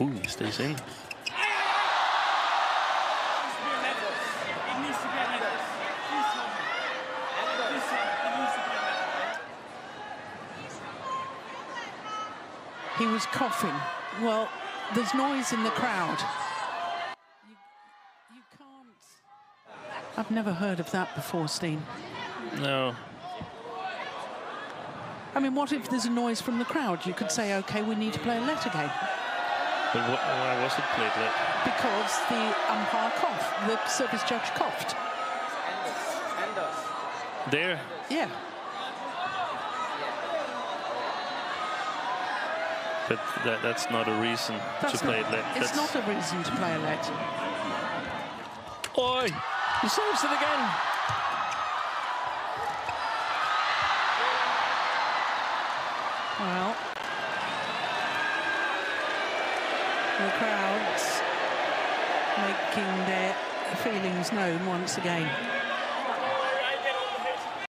Ooh, he stays in. He was coughing. Well, there's noise in the crowd. You can't... I've never heard of that before, Steen. No. I mean, what if there's a noise from the crowd? You could say, OK, we need to play a let again. But why was it played let? Because the umpire coughed, the service judge coughed. There? Yeah. But that's not a reason to play it let. It's not a reason to play a let. Oi! He saves it again! Well, the crowds making their feelings known once again.